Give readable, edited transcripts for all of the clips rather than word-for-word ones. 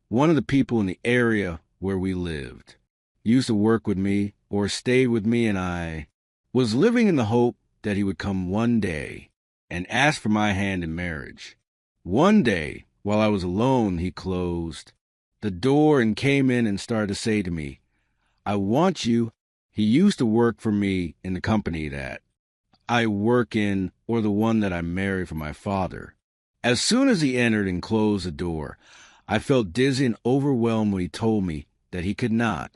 one of the people in the area where we lived. He used to work with me or stayed with me, and I was living in the hope that he would come one day and ask for my hand in marriage. One day, while I was alone, he closed the door and came in and started to say to me, "I want you." He used to work for me in the company that I work in, or the one that I married for my father. As soon as he entered and closed the door, I felt dizzy and overwhelmed when he told me that he could not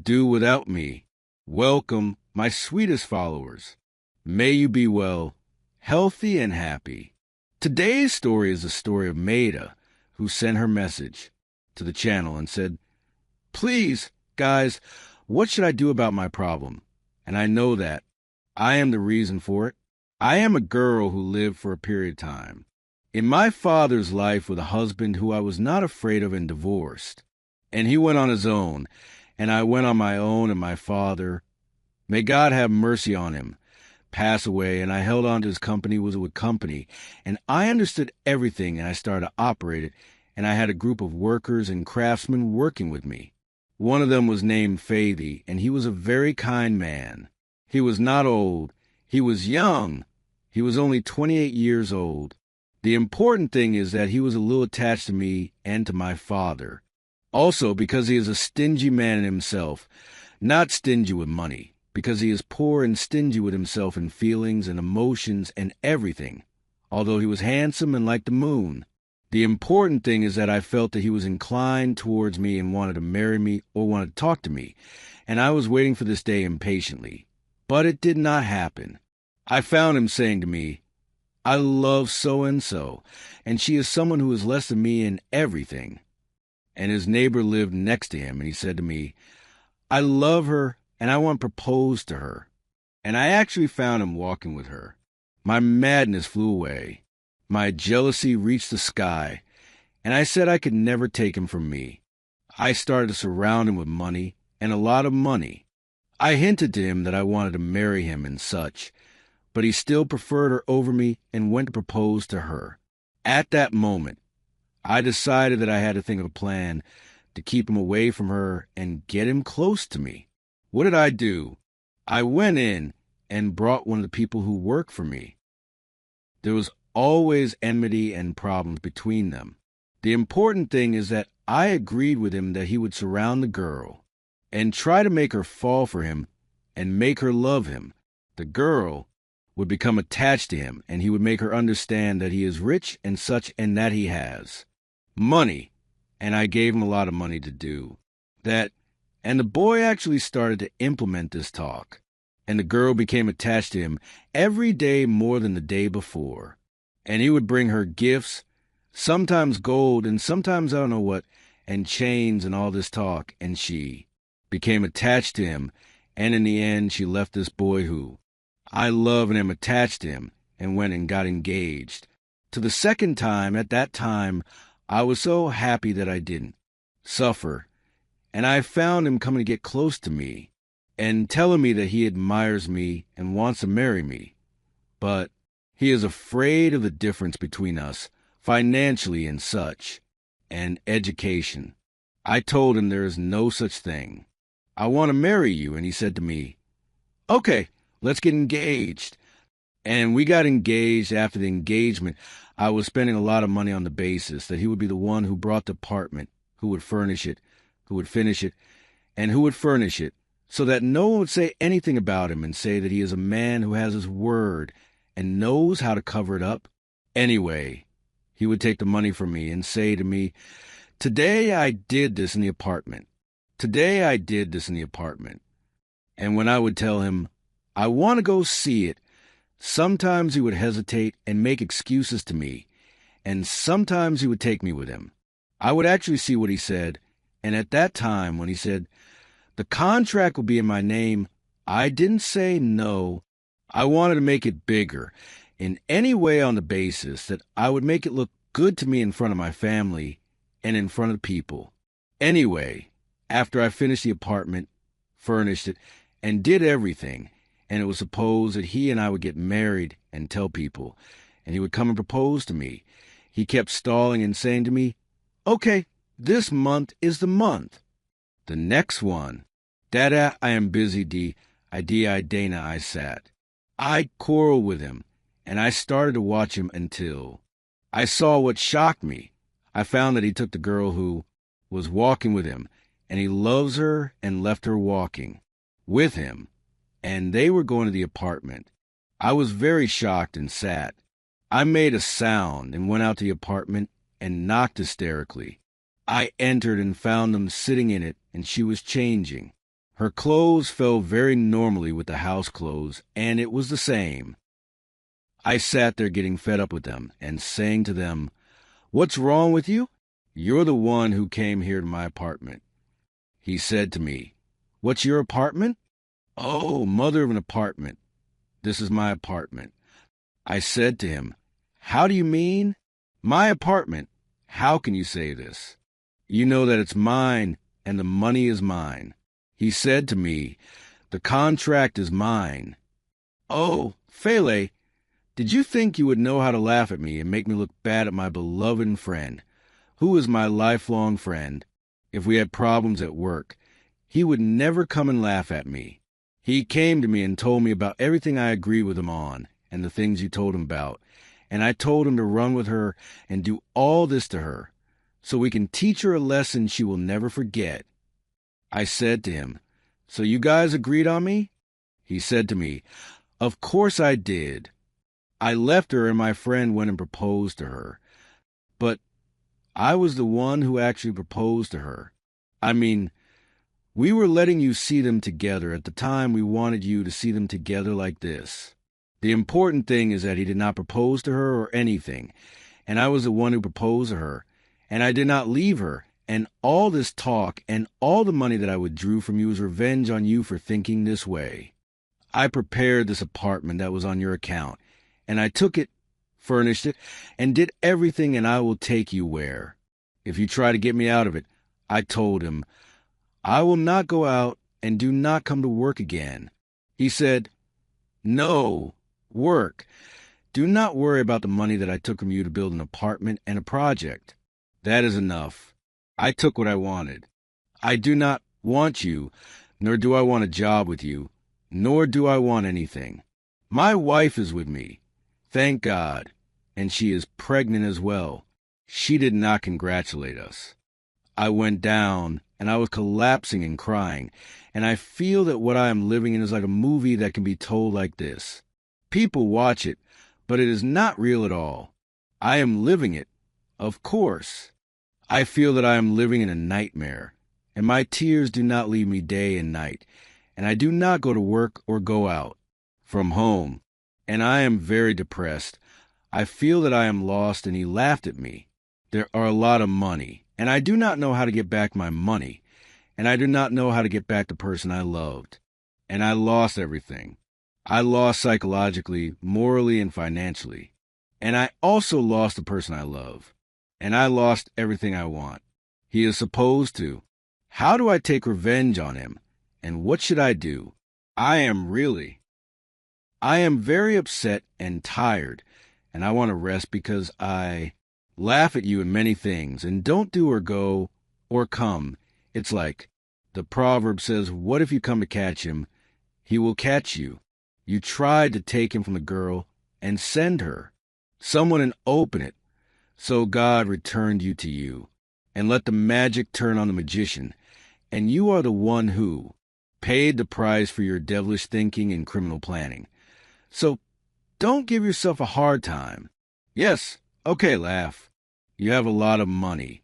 do without me. Welcome, my sweetest followers. May you be well, healthy, and happy. Today's story is the story of Maida, who sent her message to the channel and said, "Please, guys, what should I do about my problem?" And I know that I am the reason for it. I am a girl who lived for a period of time in my father's life with a husband who I was not afraid of and divorced. And he went on his own, and I went on my own, and my father, may God have mercy on him, passed away, and I held on to his company, was with company, and I understood everything, and I started to operate it, and I had a group of workers and craftsmen working with me. One of them was named Faithy, and he was a very kind man. He was not old. He was young. He was only 28 years old. The important thing is that he was a little attached to me and to my father. Also, because he is a stingy man in himself, not stingy with money, because he is poor and stingy with himself in feelings and emotions and everything, although he was handsome and like the moon. The important thing is that I felt that he was inclined towards me and wanted to marry me or wanted to talk to me, and I was waiting for this day impatiently. But it did not happen. I found him saying to me, "I love so-and-so, and she is someone who is less than me in everything." And his neighbor lived next to him, and he said to me, "I love her, and I want to propose to her." And I actually found him walking with her. My madness flew away. My jealousy reached the sky, and I said I could never take him from me. I started to surround him with money, and a lot of money. I hinted to him that I wanted to marry him and such, but he still preferred her over me and went to propose to her. At that moment, I decided that I had to think of a plan to keep him away from her and get him close to me. What did I do? I went in and brought one of the people who work for me. There was always enmity and problems between them. The important thing is that I agreed with him that he would surround the girl and try to make her fall for him and make her love him. The girl would become attached to him, and he would make her understand that he is rich and such, and that he has money. And I gave him a lot of money to do that. And the boy actually started to implement this talk, and the girl became attached to him every day more than the day before. And he would bring her gifts, sometimes gold, and sometimes I don't know what, and chains and all this talk, and she became attached to him, and in the end she left this boy who I love and am attached to him, and went and got engaged. To the second time, at that time, I was so happy that I didn't suffer, and I found him coming to get close to me, and telling me that he admires me and wants to marry me. But he is afraid of the difference between us, financially and such, and education. I told him there is no such thing. I want to marry you, and he said to me, "Okay, let's get engaged." And we got engaged. After the engagement, I was spending a lot of money on the basis that he would be the one who brought the apartment, who would furnish it, who would finish it, and who would furnish it, so that no one would say anything about him and say that he is a man who has his word and knows how to cover it up. Anyway, he would take the money from me and say to me, "Today I did this in the apartment. Today I did this in the apartment." And when I would tell him, "I want to go see it," sometimes he would hesitate and make excuses to me, and sometimes he would take me with him. I would actually see what he said, and at that time, when he said, "The contract will be in my name," I didn't say no. I wanted to make it bigger in any way on the basis that I would make it look good to me in front of my family and in front of the people. Anyway, after I finished the apartment, furnished it, and did everything, and it was supposed that he and I would get married and tell people, and he would come and propose to me, he kept stalling and saying to me, "Okay, This month is the month. The next one. Dada, I am busy, I Dana, I sat. I quarreled with him, and I started to watch him until I saw what shocked me. I found that he took the girl who was walking with him, and he loves her and left her walking with him, and they were going to the apartment. I was very shocked and sat. I made a sound and went out to the apartment and knocked hysterically. I entered and found them sitting in it, and she was changing. Her clothes fell very normally with the house clothes, and it was the same. I sat there getting fed up with them and saying to them, "What's wrong with you? You're the one who came here to my apartment." He said to me, "What's your apartment?" "Oh, mother of an apartment. This is my apartment." I said to him, "How do you mean? My apartment? How can you say this? You know that it's mine and the money is mine." He said to me, "The contract is mine." Oh, Fele, did you think you would know how to laugh at me and make me look bad at my beloved friend, who is my lifelong friend? If we had problems at work, he would never come and laugh at me. He came to me and told me about everything I agreed with him on and the things you told him about, and I told him to run with her and do all this to her, so we can teach her a lesson she will never forget. I said to him, "So you guys agreed on me?" He said to me, "Of course I did. I left her and my friend went and proposed to her. But I was the one who actually proposed to her. I mean, we were letting you see them together. At the time, we wanted you to see them together like this. The important thing is that he did not propose to her or anything, and I was the one who proposed to her, and I did not leave her, and all this talk and all the money that I withdrew from you was revenge on you for thinking this way. I prepared this apartment that was on your account, and I took it, furnished it, and did everything, and I will take you where. If you try to get me out of it," I told him, "I will not go out and do not come to work again." He said, "No, work. Do not worry about the money that I took from you to build an apartment and a project. That is enough. I took what I wanted. I do not want you, nor do I want a job with you, nor do I want anything. My wife is with me, thank God, and she is pregnant as well. She did not congratulate us." I went down, and I was collapsing and crying, and I feel that what I am living in is like a movie that can be told like this. People watch it, but it is not real at all. I am living it, of course. I feel that I am living in a nightmare, and my tears do not leave me day and night, and I do not go to work or go out from home, and I am very depressed. I feel that I am lost, and he laughed at me. There are a lot of money, and I do not know how to get back my money, and I do not know how to get back the person I loved, and I lost everything. I lost psychologically, morally, and financially, and I also lost the person I love, and I lost everything I want. He is supposed to. How do I take revenge on him, and what should I do? I am very upset and tired, and I want to rest because I laugh at you in many things and don't do or go or come. It's like the proverb says, what if you come to catch him? He will catch you. You tried to take him from the girl and send her. Someone and open it. So God returned you to you and let the magic turn on the magician. And you are the one who paid the price for your devilish thinking and criminal planning. So don't give yourself a hard time. Yes, okay, laugh. You have a lot of money.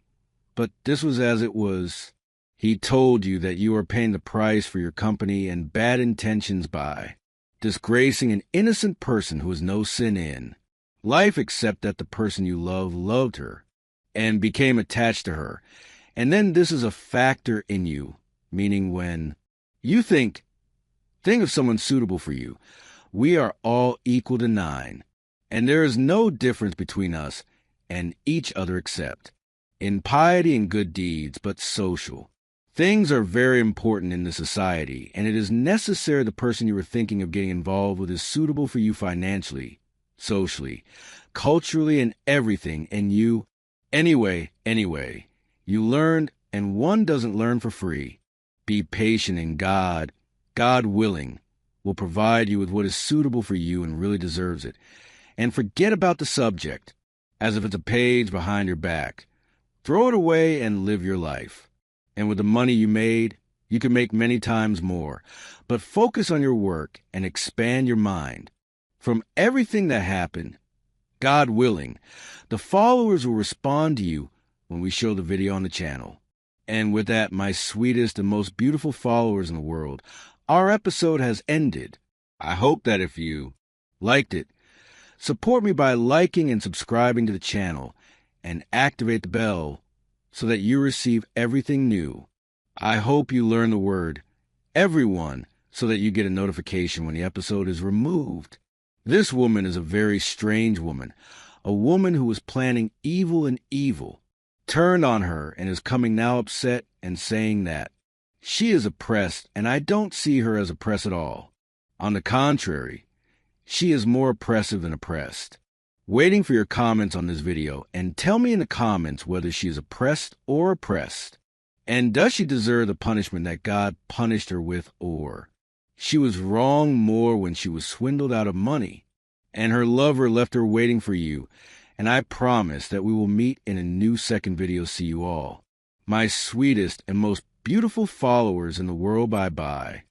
But this was as it was. He told you that you are paying the price for your company and bad intentions by disgracing an innocent person who has no sin in life except that the person you love loved her and became attached to her. And then this is a factor in you, meaning when you think of someone suitable for you. We are all equal to 9, and there is no difference between us and each other except in piety and good deeds, but social. Things are very important in the society, and it is necessary the person you are thinking of getting involved with is suitable for you financially, socially, culturally, and everything, and you, anyway, You learned, and one doesn't learn for free. Be patient, and God willing, will provide you with what is suitable for you and really deserves it. And forget about the subject, as if it's a page behind your back. Throw it away and live your life. And with the money you made, you can make many times more. But focus on your work and expand your mind. From everything that happened, God willing, the followers will respond to you when we show the video on the channel. And with that, my sweetest and most beautiful followers in the world, our episode has ended. I hope that if you liked it, support me by liking and subscribing to the channel and activate the bell so that you receive everything new. I hope you learn the word everyone so that you get a notification when the episode is removed. This woman is a very strange woman, a woman who was planning evil, and evil turned on her and is coming now upset and saying that she is oppressed, and I don't see her as oppressed at all. On the contrary, she is more oppressive than oppressed. Waiting for your comments on this video, and tell me in the comments whether she is oppressed or oppressed. And does she deserve the punishment that God punished her with, or she was wrong more when she was swindled out of money, and her lover left her waiting for you, and I promise that we will meet in a new second video. See you all, my sweetest and most beautiful followers in the world. Bye-bye.